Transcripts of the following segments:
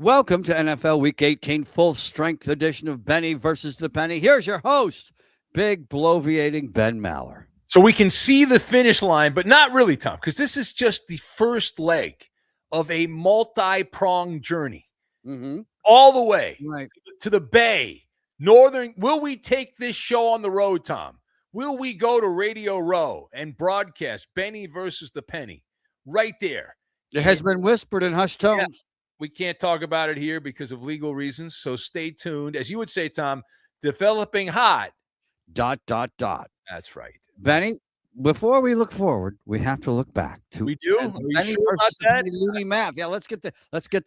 Welcome to NFL Week 18, full strength edition of Benny versus the Penny. Here's your host, big bloviating Ben Maller. So we can see the finish line, but not really, Tom, because this is just the first leg of a multi-pronged journey. All the way to the Bay, Northern. Will we take this show on the road, Tom? Will we go to Radio Row and broadcast Benny versus the Penny right there? It has been whispered in hushed tones. Yeah, we can't talk about it here because of legal reasons, so stay tuned. As you would say, Tom, developing hot. ... That's right. Benny, before we look forward, we have to look back. We do? Are you sure about that? Looney math. Yeah, let's get the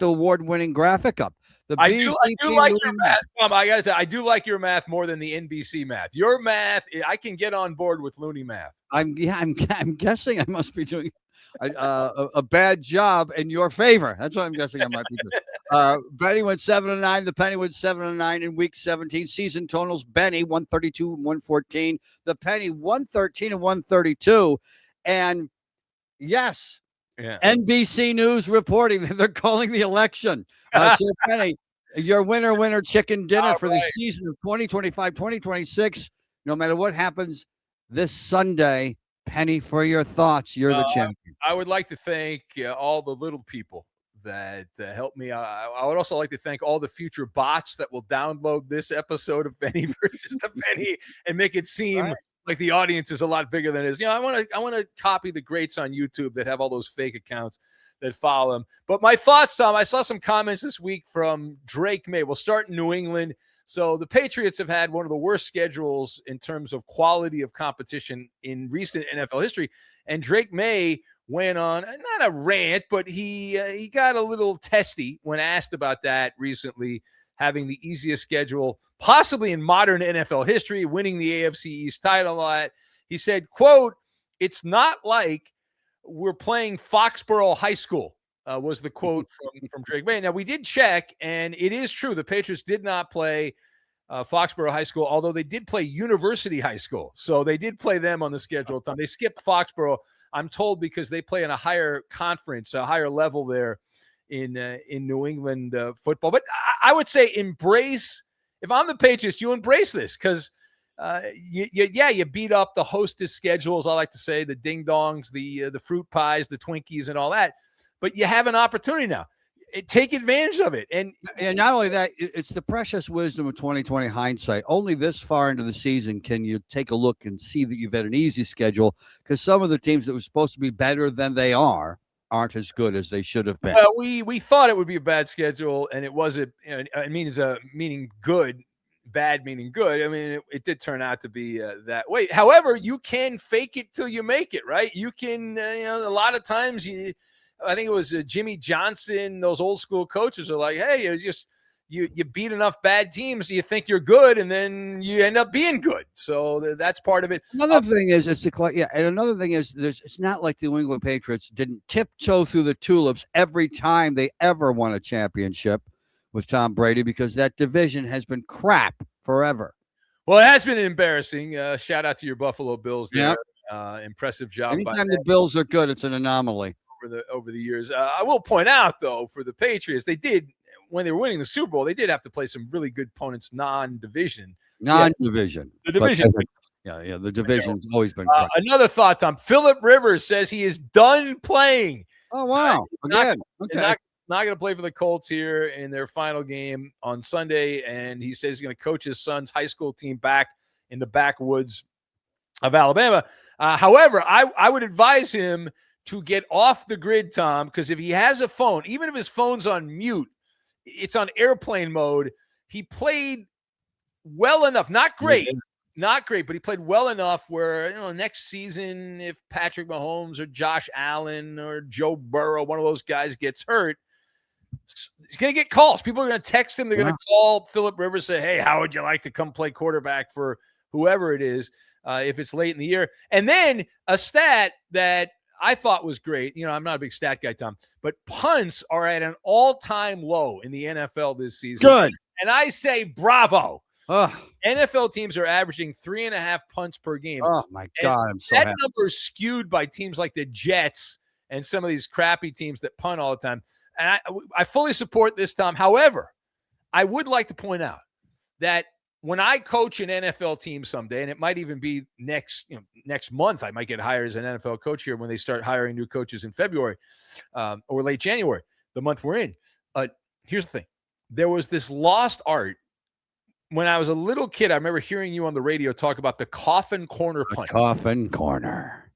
award-winning graphic up. I do like your math, Tom. I got to say, I do like your math more than the NBC math. Your math, I can get on board with Looney math. I'm guessing I must be doing a bad job in your favor. That's what I'm guessing I might be doing. Benny went 7-9. The Penny went 7-9 in Week 17. Season totals: Benny 132 and 114. The Penny 113 and 132. And yes. Yeah. NBC News reporting that they're calling the election. So, Penny, your winner chicken dinner for the season of 2025-2026. No matter what happens this Sunday, Penny, for your thoughts, you're the champion. I would like to thank all the little people that helped me. I would also like to thank all the future bots that will download this episode of Benny versus the Penny and make it seem like the audience is a lot bigger than it is. I want to copy the greats on YouTube that have all those fake accounts that follow them. But my thoughts, Tom, I saw some comments this week from Drake May. We'll start in New England. So the Patriots have had one of the worst schedules in terms of quality of competition in recent NFL history. And Drake May went on, not a rant, but he got a little testy when asked about that recently, having the easiest schedule possibly in modern NFL history, winning the AFC East title a lot. He said, quote, "It's not like we're playing Foxborough High School," was the quote from Drake May. Now, we did check, and it is true. The Patriots did not play Foxborough High School, although they did play University High School. So they did play them on the schedule. Tom. They skipped Foxborough, I'm told, because they play in a higher conference, a higher level there in New England football. But I would say embrace, if I'm the Patriots, you embrace this because you beat up the hostess schedules. I like to say the ding dongs, the fruit pies, the Twinkies, and all that. But you have an opportunity now. Take advantage of it. And not only that, it's the precious wisdom of 2020 hindsight. Only this far into the season can you take a look and see that you've had an easy schedule, because some of the teams that were supposed to be better than they aren't as good as they should have been. Well, we thought it would be a bad schedule, and it wasn't. It means meaning good, bad meaning good. I mean, it did turn out to be that way. However, you can fake it till you make it, right? You can, a lot of times I think it was Jimmy Johnson. Those old school coaches are like, hey, you beat enough bad teams, you think you're good, and then you end up being good. So that's part of it. Another thing is, and another thing is, it's not like the New England Patriots didn't tiptoe through the tulips every time they ever won a championship with Tom Brady, because that division has been crap forever. Well, it has been embarrassing. Shout out to your Buffalo Bills there. Yep. Impressive job. Anytime the Bills are good, it's an anomaly. Over the years. I will point out, though, for the Patriots, they did, when they were winning the Super Bowl, they did have to play some really good opponents non-division. The division. The division's always been another thought, Tom. Phillip Rivers says he is done playing. Oh, wow. Again. Not going to play for the Colts here in their final game on Sunday, and he says he's going to coach his son's high school team back in the backwoods of Alabama. However, I would advise him to get off the grid, Tom, because if he has a phone, even if his phone's on mute, it's on airplane mode. He played well enough, not great, but he played well enough where, next season, if Patrick Mahomes or Josh Allen or Joe Burrow, one of those guys gets hurt, he's going to get calls. People are going to text him. They're going to call Phillip Rivers, say, hey, how would you like to come play quarterback for whoever it is if it's late in the year? And then a stat that I thought was great. I'm not a big stat guy, Tom, but punts are at an all-time low in the NFL this season. Good. And I say bravo. NFL teams are averaging 3.5 punts per game. Oh, my God. I'm so happy. That number is skewed by teams like the Jets and some of these crappy teams that punt all the time. And I fully support this, Tom. However, I would like to point out that when I coach an NFL team someday, and it might even be next month, I might get hired as an NFL coach here when they start hiring new coaches in February or late January, the month we're in. Here's the thing. There was this lost art. When I was a little kid, I remember hearing you on the radio talk about the coffin corner punt. Coffin corner.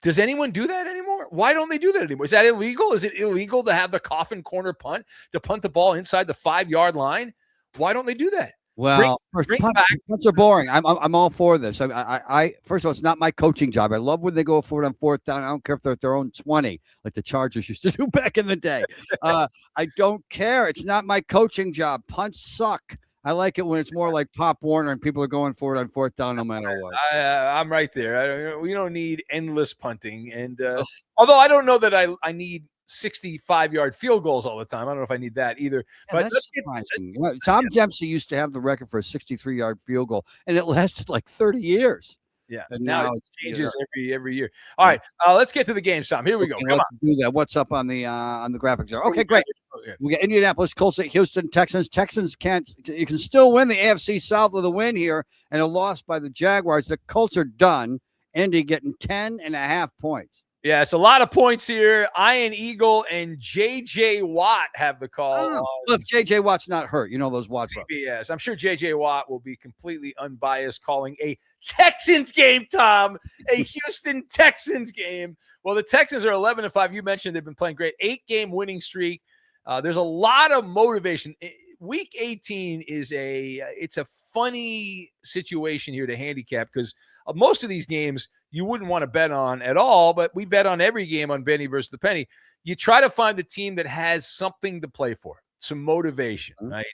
Does anyone do that anymore? Why don't they do that anymore? Is that illegal? Is it illegal to have the coffin corner punt, to punt the ball inside the 5-yard line? Why don't they do that? Well, punts are boring. I'm all for this. I first of all, it's not my coaching job. I love when they go for it on 4th down. I don't care if they're at their own 20, like the Chargers used to do back in the day. I don't care. It's not my coaching job. Punts suck. I like it when it's more like Pop Warner and people are going for it on 4th down no matter what. I'm right there. We don't need endless punting. And although I don't know that I need 65-yard field goals all the time. I don't know if I need that either. Yeah, but that's surprising. Tom Dempsey used to have the record for a 63-yard field goal, and it lasted like 30 years. Yeah, and now it changes every year. All right, let's get to the game, Tom. Here we go. Let's do that. What's up on the graphics there? Okay, great. We got Indianapolis Colts at Houston Texans. Texans you can still win the AFC South with a win here and a loss by the Jaguars. The Colts are done. Indy getting 10.5 points. Yeah, it's a lot of points here. Iron Eagle and J.J. Watt have the call. Well, if J.J. Watt's not hurt, you know those Watt brothers. CBS. I'm sure J.J. Watt will be completely unbiased calling a Texans game, Tom. A Houston Texans game. Well, the Texans are 11-5. You mentioned they've been playing great. 8-game winning streak. There's a lot of motivation. Week 18 it's a funny situation here to handicap because most of these games you wouldn't want to bet on at all, but we bet on every game on Benny versus the Penny. You try to find the team that has something to play for, some motivation, right?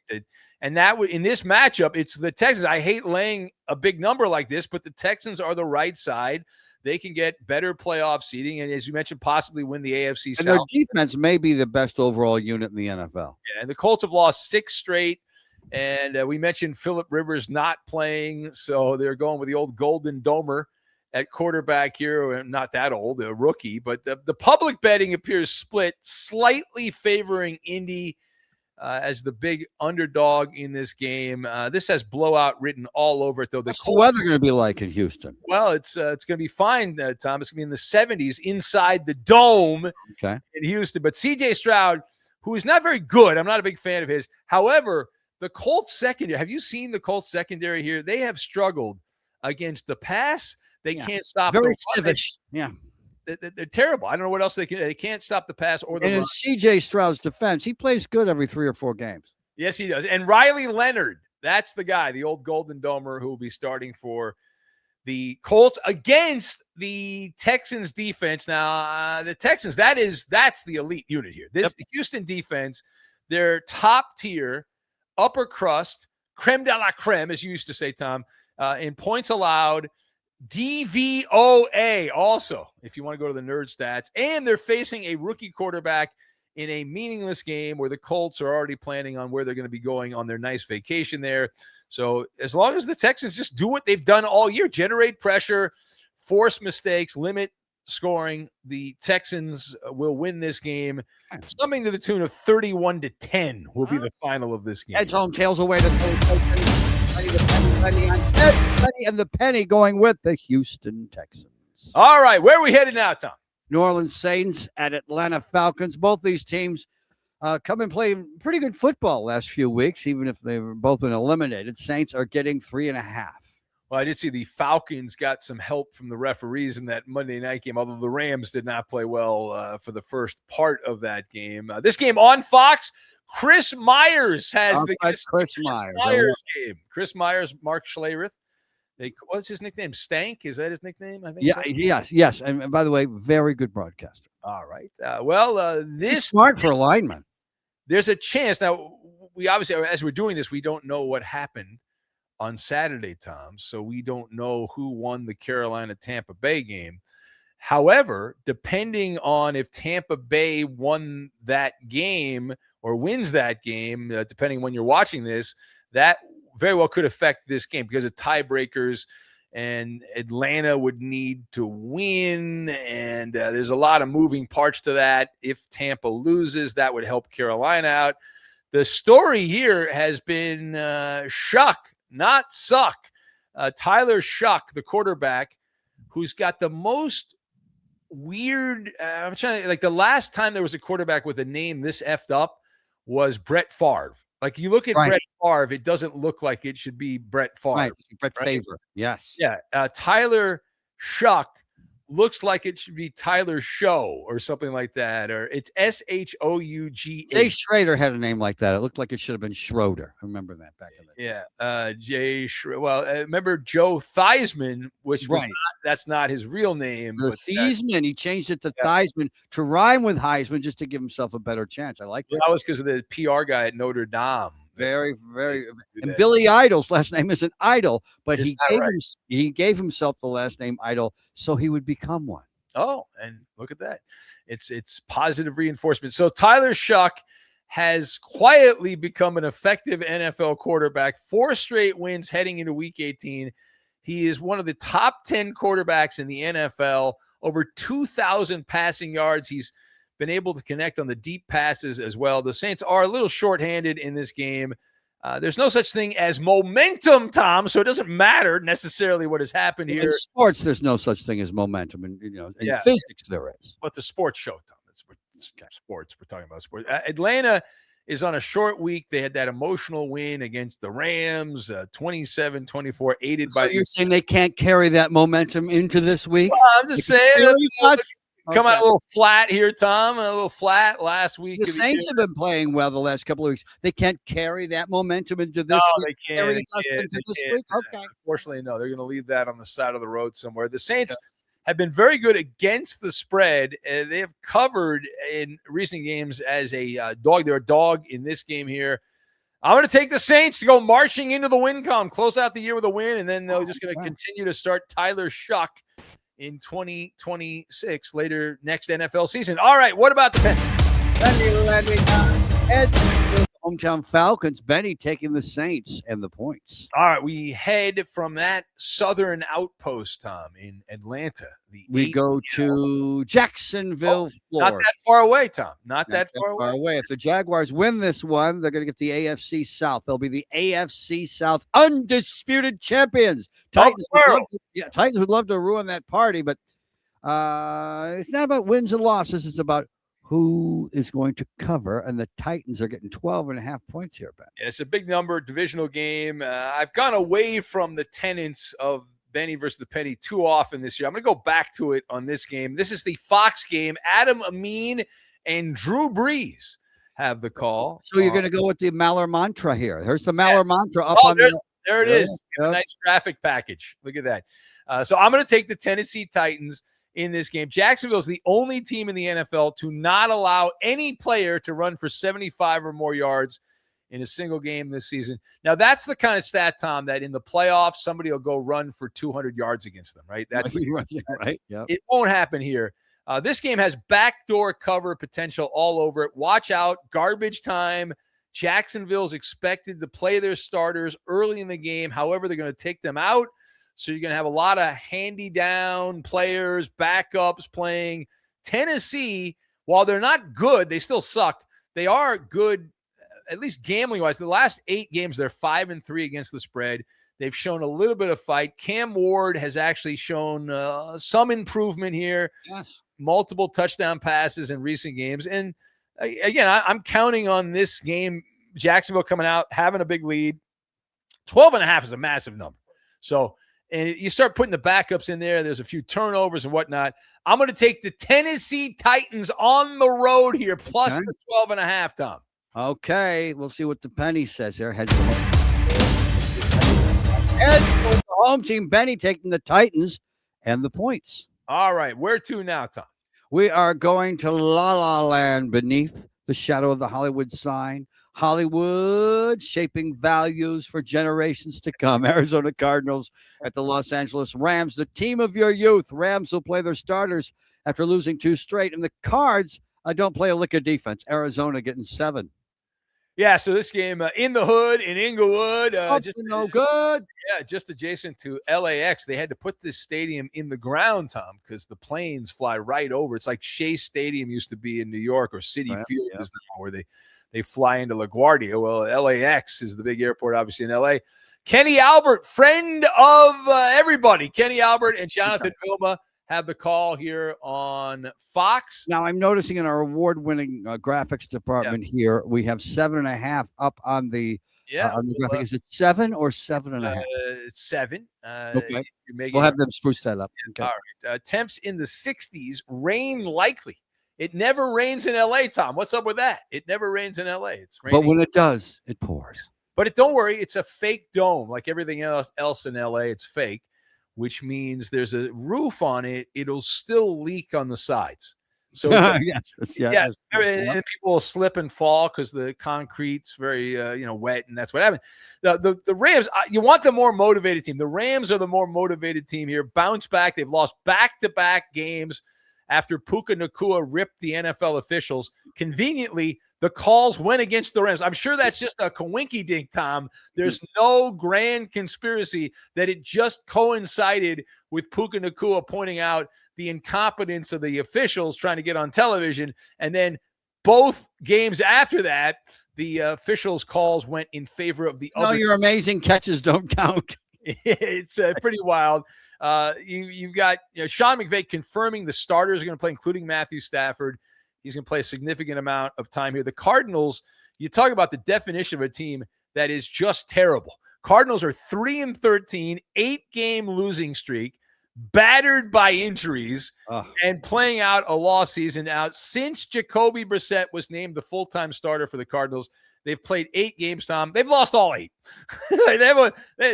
And that would, in this matchup, it's the Texans. I hate laying a big number like this, but the Texans are the right side. They can get better playoff seeding, and as you mentioned, possibly win the AFC South. And their defense may be the best overall unit in the NFL. Yeah, and the Colts have lost 6 straight. And we mentioned Phillip Rivers not playing, so they're going with the old Golden Domer at quarterback here. Not that old, a rookie, but the public betting appears split, slightly favoring Indy as the big underdog in this game. This has blowout written all over it, though. What's the weather going to be like in Houston? Well, it's going to be fine, Tom. It's going to be in the 70s inside the dome in Houston. But C.J. Stroud, who is not very good, I'm not a big fan of his. However, the Colts secondary, have you seen the Colts secondary here? They have struggled against the pass. They can't stop. Very civish. Yeah. They're terrible. I don't know what else they can. They can't stop the pass or the run. In C.J. Stroud's defense, he plays good every 3 or 4 games. Yes, he does. And Riley Leonard, that's the guy, the old Golden Domer, who will be starting for the Colts against the Texans defense. Now, the Texans, that's the elite unit here. This Houston defense, they're top tier, upper crust, creme de la creme, as you used to say, Tom, in points allowed, DVOA also, if you want to go to the nerd stats. And they're facing a rookie quarterback in a meaningless game where the Colts are already planning on where they're going to be going on their nice vacation there. So as long as the Texans just do what they've done all year, generate pressure, force mistakes, limit scoring, the Texans will win this game. Something to the tune of 31-10 will be the final of this game. Heads home, tails away. And the penny going with the Houston Texans. All right, where are we headed now, Tom? New Orleans Saints at Atlanta Falcons. Both these teams come and play pretty good football last few weeks, even if they've both been eliminated. Saints are getting 3.5. Well, I did see the Falcons got some help from the referees in that Monday night game, although the Rams did not play well for the first part of that game. This game on Fox, Chris Myers has the Chris Myers game. Chris Myers, Mark Schlereth. What's his nickname? Stank? Is that his nickname? I think. Yeah, yes. And by the way, very good broadcaster. All right. He's smart for a lineman. There's a chance. Now, we obviously, as we're doing this, we don't know what happened on Saturday, Tom. So we don't know who won the Carolina-Tampa Bay game. However, depending on if Tampa Bay won that game or wins that game, depending when you're watching this, that very well could affect this game because of tiebreakers and Atlanta would need to win. And there's a lot of moving parts to that. If Tampa loses, that would help Carolina out. The story here has been Shuck, not Suck. Tyler Shuck, the quarterback, who's got the most weird. I'm trying to, like, the last time there was a quarterback with a name this effed up was Brett Favre. Like, you look at Brett Favre, it doesn't look like it should be Brett Favre. Right, Brett Favre. Yes. Yeah. Tyler Shuck looks like it should be Tyler Show or something like that, or it's SHOUG. Jay Schrader had a name like that. It looked like it should have been Schroeder. I remember that back in the day. Yeah, Jay Schroeder. Well, remember Joe Theismann, which was that's not his real name. But Theismann, he changed it to Theismann to rhyme with Heisman just to give himself a better chance. I like that. That was because of the PR guy at Notre Dame. Very, very. And Billy Idol's last name isn't Idol, but he gave himself the last name Idol so he would become one. Oh, and look at that. It's positive reinforcement. So Tyler Shuck has quietly become an effective NFL quarterback. 4 straight wins heading into Week 18. He is one of the top 10 quarterbacks in the NFL. Over 2,000 passing yards. He's been able to connect on the deep passes as well. The Saints are a little shorthanded in this game. There's no such thing as momentum, Tom, so it doesn't matter necessarily what has happened here. In sports, there's no such thing as momentum, and in physics there is. But the sports show, Tom, that's what sports. We're talking about sports. Atlanta is on a short week. They had that emotional win against the Rams, 27-24, aided by. So you're saying they can't carry that momentum into this week? Well, I'm just saying. Come out a little flat here, Tom. A little flat last week. The Saints have been playing well the last couple of weeks. They can't carry that momentum into this week. They can't. Okay. Unfortunately, no. They're going to leave that on the side of the road somewhere. The Saints have been very good against the spread. They have covered in recent games as a dog. They're a dog in this game here. I'm going to take the Saints to go marching into the win column, close out the year with a win, and then they're just going to continue to start Tyler Shuck in 2026 later next NFL season. All right, what about the hometown Falcons? Benny taking the Saints and the points. All right, we head from that southern outpost, Tom, in Atlanta. We go to Jacksonville, Florida. Not that far away, Tom. Not that far away. If the Jaguars win this one, they're going to get the AFC South. They'll be the AFC South undisputed champions. Titans would love to ruin that party, but it's not about wins and losses. It's about who is going to cover, and the Titans are getting 12.5 points here, Ben. Yeah, it's a big number, divisional game. I've gone away from the tenets of Benny versus the Penny too often this year. I'm going to go back to it on this game. This is the Fox game. Adam Amin and Drew Brees have the call. So you're going to go with the Maller mantra here. There's the Maller mantra up on there it is. A nice graphic package. Look at that. So I'm going to take the Tennessee Titans in this game. Jacksonville is the only team in the NFL to not allow any player to run for 75 or more yards in a single game this season. Now, that's the kind of stat, Tom, that in the playoffs, somebody will go run for 200 yards against them, right? That's right. Yep. It won't happen here. This game has backdoor cover potential all over it. Watch out. Garbage time. Jacksonville's expected to play their starters early in the game. However, they're going to take them out. So you're going to have a lot of handy-down players, backups playing. Tennessee, while they're not good, they still suck. They are good, at least gambling-wise. The last 8 games, they're 5-3 against the spread. They've shown a little bit of fight. Cam Ward has actually shown some improvement here. Yes. Multiple touchdown passes in recent games. And, again, I'm counting on this game, Jacksonville coming out, having a big lead. 12.5 is a massive number. So, and you start putting the backups in there. There's a few turnovers and whatnot. I'm going to take the Tennessee Titans on the road here, plus the 12.5, Tom. Okay, we'll see what the Penny says there. Head to the home team. Benny taking the Titans and the points. All right, where to now, Tom? We are going to La La Land beneath the shadow of the Hollywood sign. Hollywood shaping values for generations to come. Arizona Cardinals at the Los Angeles Rams, the team of your youth. Rams will play their starters after losing 2 straight. And the Cards don't play a lick of defense. Arizona getting 7. Yeah, so this game in the hood in Inglewood, Just no good. Yeah, just adjacent to LAX. They had to put this stadium in the ground, Tom, because the planes fly right over. It's like Shea Stadium used to be in New York, or Citi Field is now, where they fly into LaGuardia. Well, LAX is the big airport, obviously, in LA. Kenny Albert, friend of everybody. Kenny Albert and Jonathan Vilma have the call here on Fox. Now, I'm noticing in our award-winning graphics department here, we have 7.5 up on the graphic. Is it 7 or 7.5? It's 7. Okay. We'll have them spruce that up. Okay. All right. Temps in the 60s, rain likely. It never rains in LA, Tom. What's up with that? It never rains in LA. It's raining. But when it does, it pours. But don't worry, it's a fake dome. Like everything else in LA, it's fake, which means there's a roof on it. It'll still leak on the sides. So yes, and people will slip and fall because the concrete's very wet, and that's what happened. The Rams, you want the more motivated team. The Rams are the more motivated team here. Bounce back. They've lost back-to-back games after Puka Nacua ripped the NFL officials. Conveniently, the calls went against the Rams. I'm sure that's just a coinky-dink, Tom. There's no grand conspiracy that it just coincided with Puka Nacua pointing out the incompetence of the officials trying to get on television. And then both games after that, the officials' calls went in favor of the other. Your amazing catches don't count. It's pretty wild. You've got Sean McVay confirming the starters are going to play, including Matthew Stafford. He's going to play a significant amount of time here. The Cardinals, you talk about the definition of a team that is just terrible. Cardinals are 3-13, 8-game losing streak, battered by injuries, and playing out a lost season. Now, since Jacoby Brissett was named the full-time starter for the Cardinals, they've played 8 games, Tom. They've lost all 8.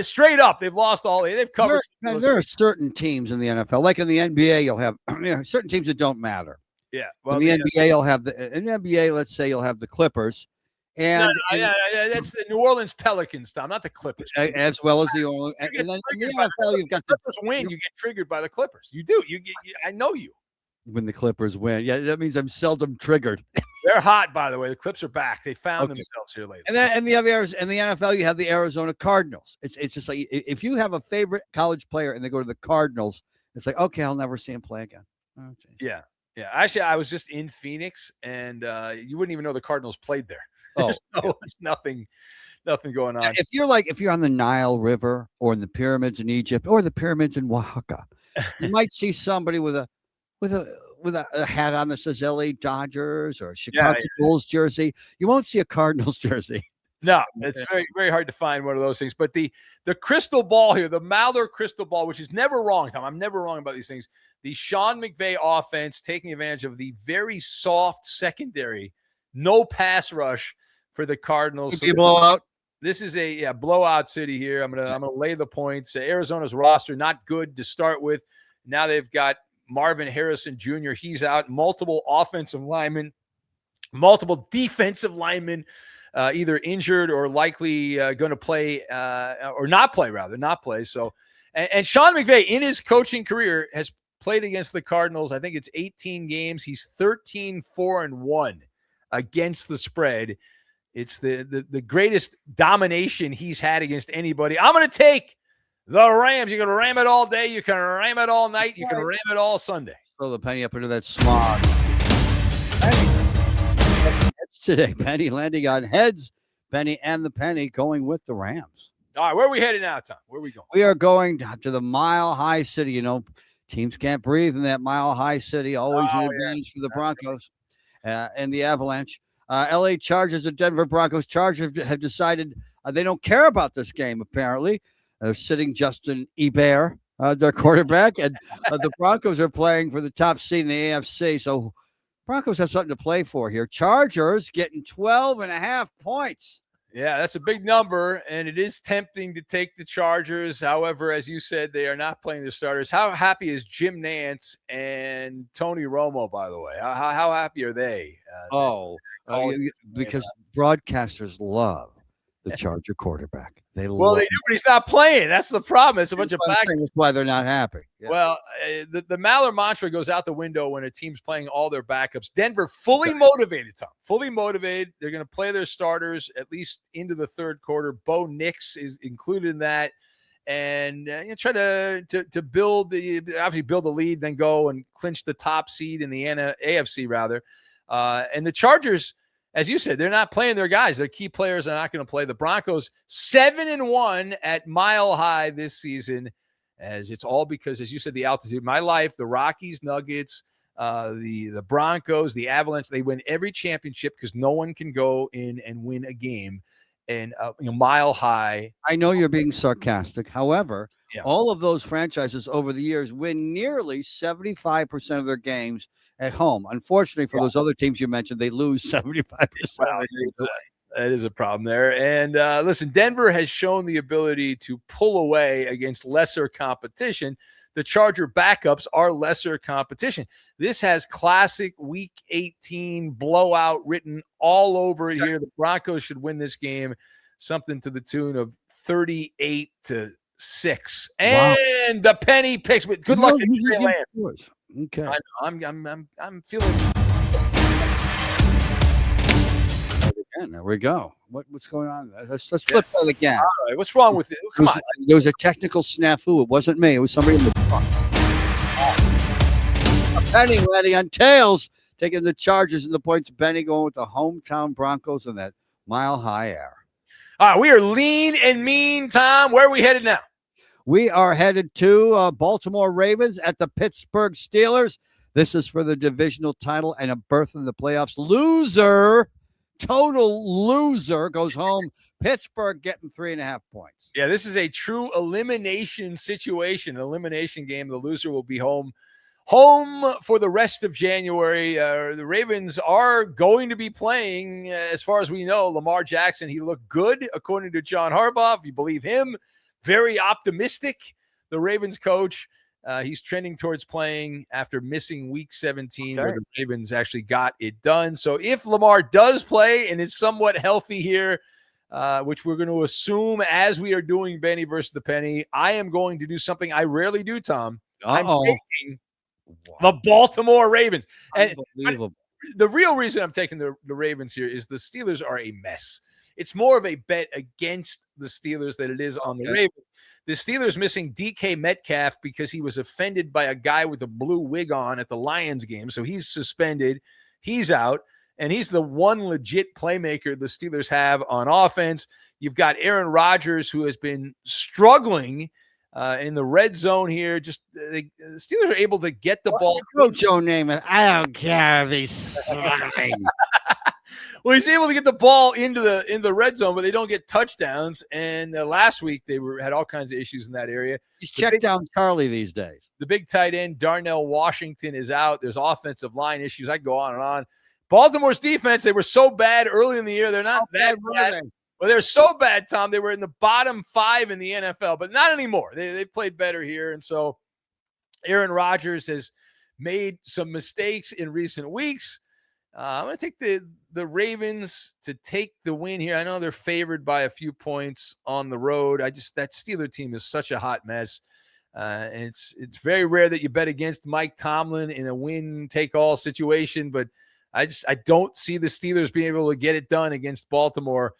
Straight up, they've lost all 8. They've covered. There are certain teams in the NFL, like in the NBA, you'll have certain teams that don't matter. Yeah. Well, in the NBA, you'll have in the NBA, let's say you'll have the Clippers. And that's the New Orleans Pelicans, Tom, not the Clippers. As well as the Orleans. And then in the NFL, you've got the Clippers win, you get triggered by the Clippers. You do. I know you. When the Clippers win. Yeah, that means I'm seldom triggered. They're hot, by the way. The Clips are back. They found themselves here lately. And then in the NFL, you have the Arizona Cardinals. It's just like if you have a favorite college player and they go to the Cardinals, it's like, okay, I'll never see him play again. Oh, yeah. Actually, I was just in Phoenix, and you wouldn't even know the Cardinals played there. There's nothing going on. If you're on the Nile River or in the pyramids in Egypt or the pyramids in Oaxaca, you might see somebody with a hat on that says LA Dodgers or Chicago Bulls jersey. You won't see a Cardinals jersey. No, it's very, very hard to find one of those things. But the crystal ball here, the Maller crystal ball, which is never wrong, Tom. I'm never wrong about these things. The Sean McVay offense taking advantage of the very soft secondary, no pass rush for the Cardinals. Blowout. This is a blowout city here. I'm gonna lay the points. Arizona's roster not good to start with. Now they've got Marvin Harrison Jr. He's out. Multiple offensive linemen, multiple defensive linemen, either injured or likely going to play or not play. So, and Sean McVay in his coaching career has played against the Cardinals. I think it's 18 games. He's 13-4-1 against the spread. It's the greatest domination he's had against anybody. I'm going to take the Rams. You can ram it all day. You can ram it all night. You can ram it all Sunday. Throw the penny up into that smog. Heads today. Penny landing on heads. Penny and the penny going with the Rams. All right, where are we headed now, Tom? Where are we going? We are going to the Mile High City. Teams can't breathe in that Mile High City. Always an advantage for the Broncos and the Avalanche. LA Chargers and Denver Broncos. Chargers have decided they don't care about this game, apparently. They're sitting Justin Hebert, their quarterback, and the Broncos are playing for the top seed in the AFC. So Broncos have something to play for here. Chargers getting 12.5 points. Yeah, that's a big number, and it is tempting to take the Chargers. However, as you said, they are not playing the starters. How happy is Jim Nantz and Tony Romo, by the way? How happy are they? Because broadcasters love The Charger quarterback. They Well, love they do, but he's not playing. That's the problem. It's a bunch of back. That's why they're not happy. Yeah. Well, the Maller mantra goes out the window when a team's playing all their backups. Denver fully motivated, Tom. Fully motivated. They're going to play their starters at least into the third quarter. Bo Nix is included in that. And try to build build the lead, then go and clinch the top seed in the AFC rather. And the Chargers, as you said, they're not playing their guys. Their key players are not going to play. The Broncos 7-1 at Mile High this season, as it's all because, as you said, the altitude. My life, the Rockies, Nuggets, the Broncos, the Avalanche, they win every championship because no one can go in and win a game. And Mile High. I know you're being sarcastic. However, all of those franchises over the years win nearly 75% of their games at home. Unfortunately, for those other teams you mentioned, they lose 75%. Wow, that is a problem there. And listen, Denver has shown the ability to pull away against lesser competition. The Charger backups are lesser competition. This has classic Week 18 blowout written all over it here. The Broncos should win this game, something to the tune of 38-6. And the penny picks. Good luck to Trey Lance. Okay, I'm feeling. Again, there we go. What's going on? Let's flip that again. All right, what's wrong with it? Come on. There was a technical snafu. It wasn't me. It was somebody in the front. Benny landing on tails, taking the Chargers and the points. Benny going with the hometown Broncos in that Mile High air. All right, we are lean and mean, Tom. Where are we headed now? We are headed to Baltimore Ravens at the Pittsburgh Steelers. This is for the divisional title and a berth in the playoffs. Total loser goes home. Pittsburgh getting 3.5 points. Yeah, this is a true elimination situation, elimination game. The loser will be home for the rest of January. The Ravens are going to be playing, as far as we know, Lamar Jackson. He looked good, according to John Harbaugh. If you believe him, very optimistic. The Ravens coach. He's trending towards playing after missing Week 17, where the Ravens actually got it done. So if Lamar does play and is somewhat healthy here, which we're going to assume as we are doing Benny versus the Penny, I am going to do something I rarely do, Tom. I'm taking the Baltimore Ravens. Unbelievable. The real reason I'm taking the Ravens here is the Steelers are a mess. It's more of a bet against the Steelers than it is on the Ravens. The Steelers missing DK Metcalf because he was offended by a guy with a blue wig on at the Lions game. So he's suspended. He's out. And he's the one legit playmaker the Steelers have on offense. You've got Aaron Rodgers, who has been struggling in the red zone here. Just the Steelers are able to get the ball. What's your name? I don't care if he's struggling. Well, he's able to get the ball into the red zone, but they don't get touchdowns. And last week they had all kinds of issues in that area. He's checked down Charlie these days. The big tight end Darnell Washington is out. There's offensive line issues. I go on and on. Baltimore's defense, they were so bad early in the year. They're not that bad. Well, they're so bad, Tom. They were in the bottom 5 in the NFL, but not anymore. They played better here. And so Aaron Rodgers has made some mistakes in recent weeks. I'm going to take the Ravens to take the win here. I know they're favored by a few points on the road. That Steeler team is such a hot mess. And it's very rare that you bet against Mike Tomlin in a win-take-all situation, but I don't see the Steelers being able to get it done against Baltimore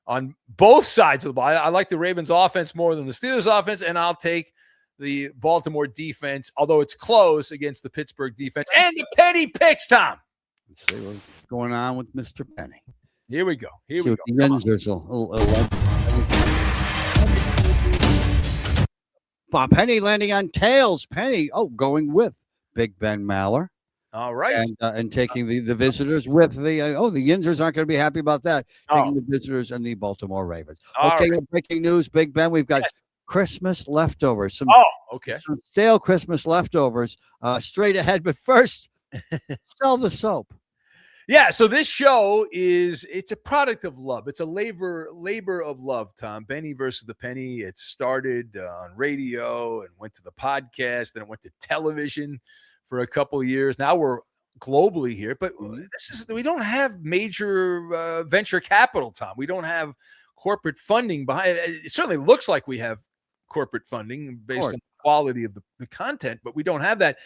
on both sides of the ball. I like the Ravens offense more than the Steelers offense, and I'll take the Baltimore defense, although it's close, against the Pittsburgh defense. And the Penny picks, Tom. Let's see what's going on with Mr. Penny. Here we go. Penny landing on tails. Penny, going with Big Ben Maller. All right. And taking the visitors with the Yinzers aren't going to be happy about that. Taking the visitors and the Baltimore Ravens. Breaking news, Big Ben. We've got Christmas leftovers. Some stale Christmas leftovers straight ahead. But first, sell the soap. Yeah, so this show it's a product of love. It's a labor of love, Tom. Benny versus the Penny. It started on radio and went to the podcast, then it went to television for a couple of years. Now we're globally here, but we don't have major venture capital, Tom. We don't have corporate funding behind it. It certainly looks like we have corporate funding based on the quality of the content, but we don't have that.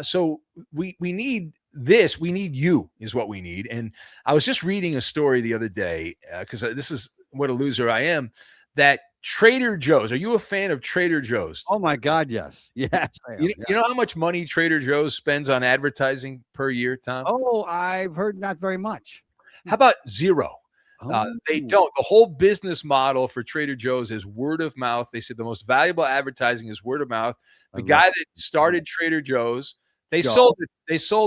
So we need this. We need you is what we need. And I was just reading a story the other day because this is what a loser I am, that Trader Joe's. Are you a fan of Trader Joe's? Oh my God, yes. Yes. You know how much money Trader Joe's spends on advertising per year, Tom? Oh, I've heard not very much. How about zero? They don't. The whole business model for Trader Joe's is word of mouth. They said the most valuable advertising is word of mouth. The guy that started Trader Joe's, they sold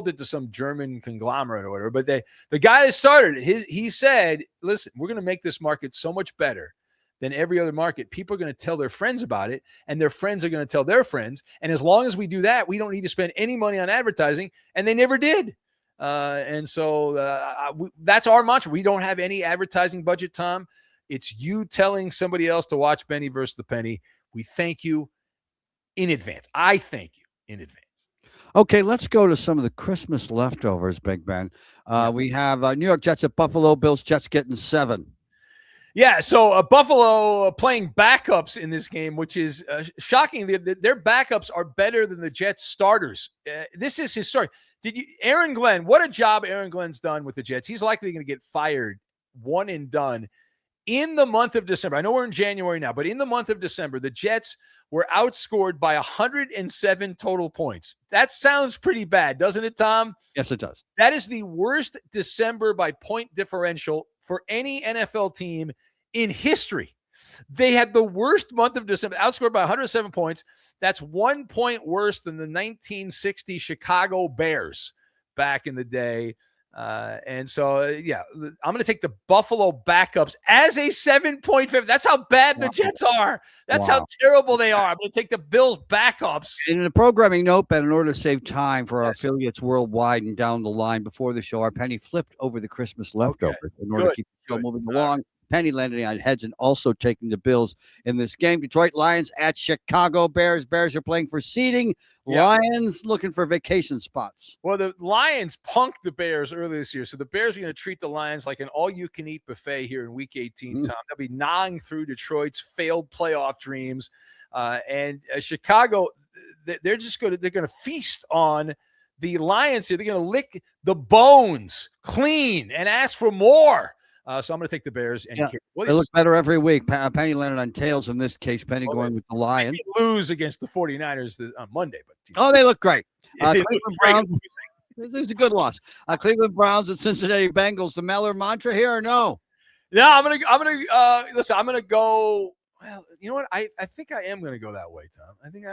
it to some German conglomerate or whatever. But the guy that started it, he said, listen, we're going to make this market so much better than every other market. People are going to tell their friends about it, and their friends are going to tell their friends. And as long as we do that, we don't need to spend any money on advertising. And they never did. And so that's our mantra. We don't have any advertising budget, Tom. It's you telling somebody else to watch Benny versus the Penny. We thank you in advance. I thank you in advance. Okay, let's go to some of the Christmas leftovers, Big Ben. We have New York Jets at Buffalo Bills. Jets getting 7. Yeah, so Buffalo playing backups in this game, which is shocking. Their backups are better than the Jets starters. This is historic. Aaron Glenn, what a job Aaron Glenn's done with the Jets. He's likely going to get fired, one and done, in the month of December. I know we're in January now, but in the month of December, the Jets were outscored by 107 total points. That sounds pretty bad, doesn't it, Tom? Yes, it does. That is the worst December by point differential for any NFL team in history. They had the worst month of December, outscored by 107 points. That's 1 point worse than the 1960 Chicago Bears back in the day. And so, I'm going to take the Buffalo backups as a 7-point favorite. That's how bad the Jets are. That's how terrible they are. I'm going to take the Bills backups. In a programming note, Ben, in order to save time for our affiliates worldwide and down the line before the show, our Penny flipped over the Christmas leftovers in order to keep the show moving along. Penny landing on heads and also taking the Bills in this game. Detroit Lions at Chicago Bears. Bears are playing for seeding. Lions looking for vacation spots. Well, the Lions punked the Bears earlier this year, so the Bears are going to treat the Lions like an all-you-can-eat buffet here in Week 18, Tom. They'll be gnawing through Detroit's failed playoff dreams. And Chicago, they're going to feast on the Lions here. They're going to lick the bones clean and ask for more. So I'm going to take the Bears. And they look better every week. Penny landed on tails in this case. Penny going with the Lions. They lose against the 49ers on Monday. But they look great. Cleveland Browns. This is a good loss. Cleveland Browns and Cincinnati Bengals. The Maller mantra here or no? No, I'm gonna go. Well, you know what? I think I am gonna go that way, Tom. I think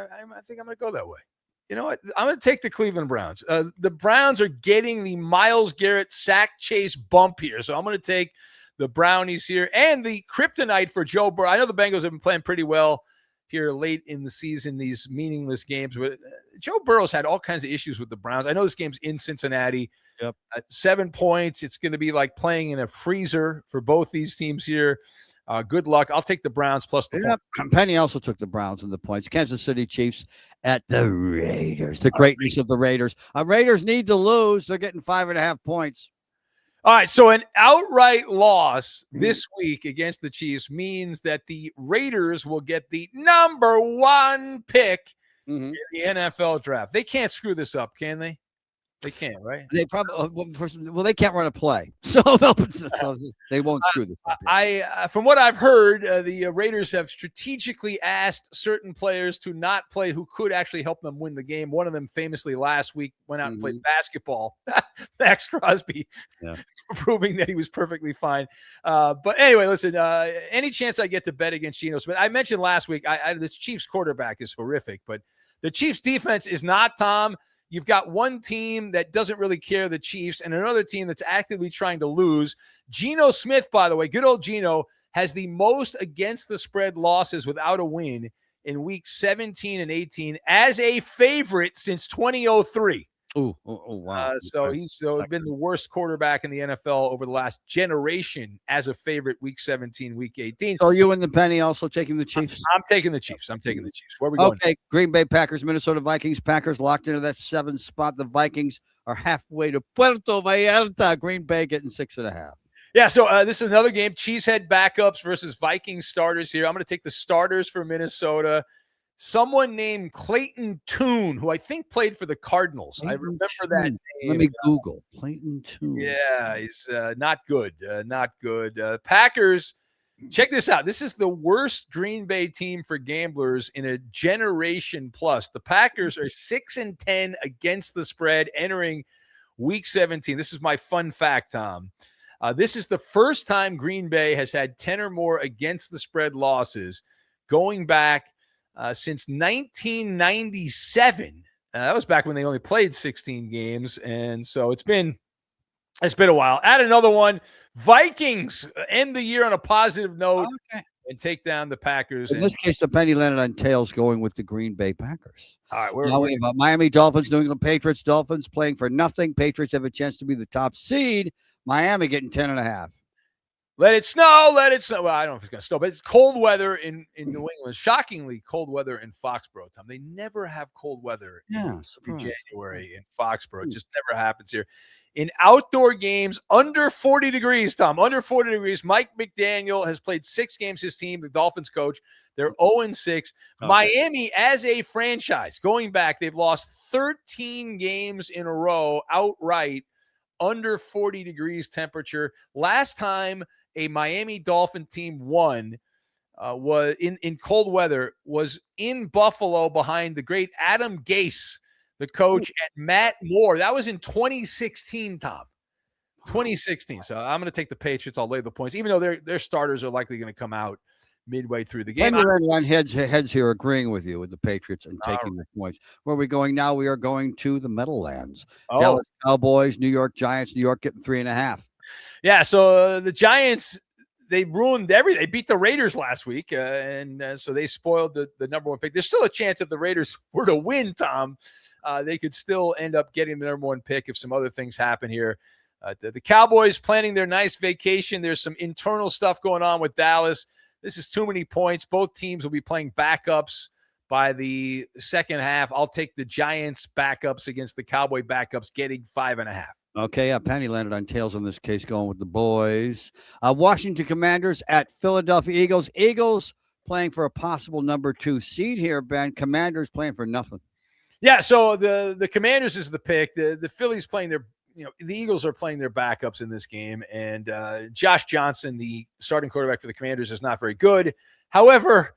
I'm gonna go that way. You know what? I'm going to take the Cleveland Browns. The Browns are getting the Myles Garrett sack chase bump here. So I'm going to take the Brownies here and the kryptonite for Joe Burrow. I know the Bengals have been playing pretty well here late in the season, these meaningless games. But Joe Burrow's had all kinds of issues with the Browns. I know this game's in Cincinnati. Yep. 7 points. It's going to be like playing in a freezer for both these teams here. Good luck. I'll take the Browns plus the point. Penny also took the Browns and the points. Kansas City Chiefs at the Raiders. The greatness of the Raiders. Raiders need to lose. They're getting 5.5 points. All right, so an outright loss this week against the Chiefs means that the Raiders will get the number 1 pick in the NFL draft. They can't screw this up, can they? They can't, right? They probably they can't run a play, so they won't screw this up. From what I've heard, the Raiders have strategically asked certain players to not play who could actually help them win the game. One of them famously last week went out and played basketball. Max Crosby, proving that he was perfectly fine. But anyway, listen. Any chance I get to bet against Geno Smith? I mentioned last week. This Chiefs quarterback is horrific, but the Chiefs defense is not, Tom. You've got one team that doesn't really care, the Chiefs, and another team that's actively trying to lose. Geno Smith, by the way, good old Geno, has the most against the spread losses without a win in week 17 and 18 as a favorite since 2003. Oh, wow. So he's been the worst quarterback in the NFL over the last generation as a favorite week 17, week 18. So you and the Penny also taking the Chiefs? I'm taking the Chiefs. Where are we going? Okay, Green Bay Packers, Minnesota Vikings. Packers locked into that 7 spot. The Vikings are halfway to Puerto Vallarta. Green Bay getting 6.5. Yeah, so this is another game. Cheesehead backups versus Vikings starters here. I'm going to take the starters for Minnesota. Someone named Clayton Tune, who I think played for the Cardinals. I remember that name. Let me Google Clayton Tune. Yeah, he's not good. Not good. Packers, check this out. This is the worst Green Bay team for gamblers in a generation plus. The Packers are 6-10 against the spread entering Week 17. This is my fun fact, Tom. This is the first time Green Bay has had 10 or more against the spread losses going back since 1997. That was back when they only played 16 games. And so it's been a while. Add another one. Vikings end the year on a positive note and take down the Packers. In this case, the penny landed on tails going with the Green Bay Packers. All right. Now we have Miami Dolphins, New England Patriots. Dolphins playing for nothing. Patriots have a chance to be the top seed. Miami getting 10.5. Let it snow. Let it snow. Well, I don't know if it's going to snow, but it's cold weather in New England. Shockingly cold weather in Foxborough, Tom. They never have cold weather in January in Foxborough. It just never happens here. In outdoor games, under 40 degrees, Tom, under 40 degrees, Mike McDaniel has played 6 games. His team, the Dolphins coach, they're 0-6. Okay. Miami, as a franchise, going back, they've lost 13 games in a row outright under 40 degrees temperature. Last time a Miami Dolphin team won was in cold weather was in Buffalo behind the great Adam Gase, the coach, and Matt Moore. That was in 2016, Tom. 2016. So I'm going to take the Patriots. I'll lay the points, even though their starters are likely going to come out midway through the game. On heads here agreeing with you with the Patriots and taking the points. Where are we going now? We are going to the Meadowlands. Dallas Cowboys, New York Giants. New York getting 3.5. Yeah, so the Giants, they ruined everything. They beat the Raiders last week, and so they spoiled the number one pick. There's still a chance if the Raiders were to win, Tom, they could still end up getting the number one pick if some other things happen here. The Cowboys planning their nice vacation. There's some internal stuff going on with Dallas. This is too many points. Both teams will be playing backups by the second half. I'll take the Giants backups against the Cowboy backups, getting 5.5. Okay, Penny landed on tails in this case, going with the boys. Washington Commanders at Philadelphia Eagles. Eagles playing for a possible number 2 seed here, Ben. Commanders playing for nothing. Yeah, so the Commanders is the pick. The Phillies playing the Eagles are playing their backups in this game, and Josh Johnson, the starting quarterback for the Commanders, is not very good. However,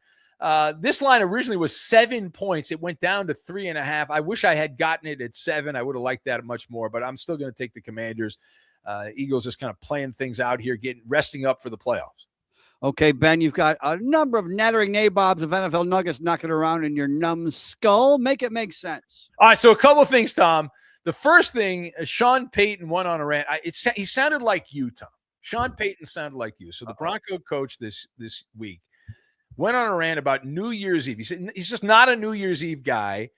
this line originally was 7 points. It went down to 3.5. I wish I had gotten it at 7. I would have liked that much more, but I'm still going to take the Commanders. Eagles just kind of playing things out here, resting up for the playoffs. Okay, Ben, you've got a number of nattering nabobs of NFL nuggets knocking around in your numbskull. Make it make sense. All right, so a couple of things, Tom. The first thing, Sean Payton went on a rant. He sounded like you, Tom. Sean Payton sounded like you. So the Bronco coach this week went on a rant about New Year's Eve. He said he's just not a New Year's Eve guy.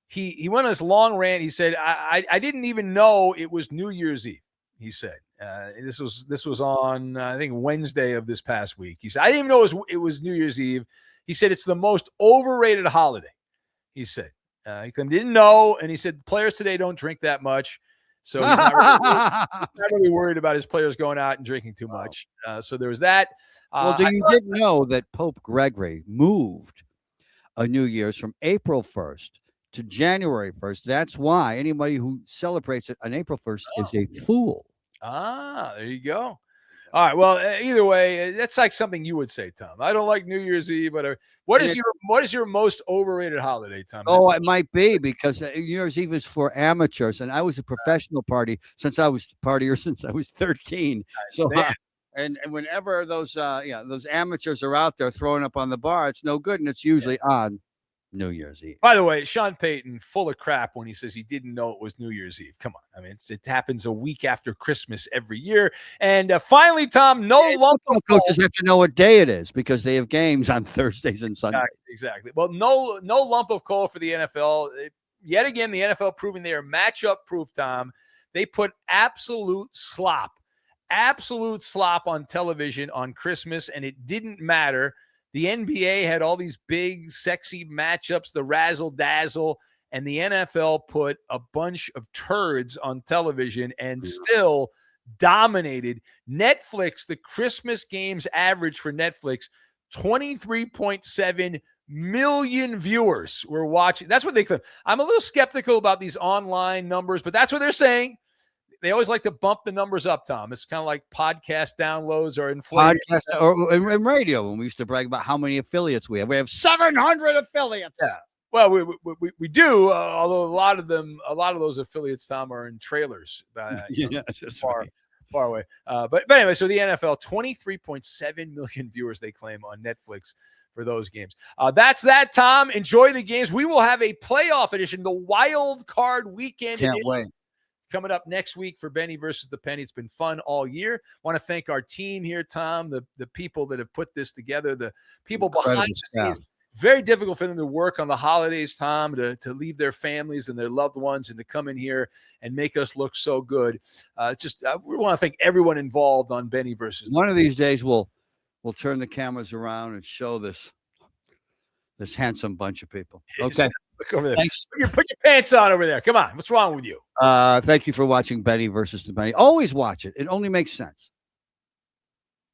He went on this long rant. He said, I didn't even know it was New Year's Eve, he said. This was on, I think, Wednesday of this past week. He said, I didn't even know it was New Year's Eve. He said, it's the most overrated holiday, he said. He didn't know, and he said players today don't drink that much, so he's not really worried about his players going out and drinking too much. So there was that. Well, you did know that Pope Gregory moved a New Year's from April 1st to January 1st. That's why anybody who celebrates it on April 1st is a fool. There you go. All right. Well, either way, that's like something you would say, Tom. I don't like New Year's Eve, but what is your most overrated holiday, Tom? Oh, it might be because New Year's Eve is for amateurs, and I was a professional partier since I was 13. So, and whenever those amateurs are out there throwing up on the bar, it's no good, and it's usually on New Year's Eve. By the way, Sean Payton, full of crap when he says he didn't know it was New Year's Eve. Come on. I mean, it happens a week after Christmas every year. And finally, Tom, lump of coal. Coaches have to know what day it is because they have games on Thursdays and Sundays. Exactly. Well, no lump of coal for the NFL. Yet again, the NFL proving they are matchup proof, Tom. They put absolute slop on television on Christmas, and it didn't matter. The NBA had all these big, sexy matchups, the razzle-dazzle, and the NFL put a bunch of turds on television, and still dominated. Netflix, the Christmas games average for Netflix, 23.7 million viewers were watching. That's what they claim. I'm a little skeptical about these online numbers, but that's what they're saying. They always like to bump the numbers up, Tom. It's kind of like podcast downloads or inflation. Podcast or in radio when we used to brag about how many affiliates we have. We have 700 affiliates. Yeah. Well, we do, although a lot of those affiliates, Tom, are in trailers. Far away. But anyway, so the NFL, 23.7 million viewers they claim on Netflix for those games. That's that, Tom. Enjoy the games. We will have a playoff edition, the wild card weekend Can't edition. wait. Coming up next week for Benny versus the Penny. It's been fun all year. Want to thank our team here, Tom, the people that have put this together, the people behind the scenes. Very difficult for them to work on the holidays, Tom, to leave their families and their loved ones and to come in here and make us look so good. We want to thank everyone involved on Benny versus. One of these days we'll turn the cameras around and show this handsome bunch of people. Okay. Look over there. Thanks. Put your pants on over there. Come on. What's wrong with you? Thank you for watching Benny versus the Penny. Always watch it. It only makes sense.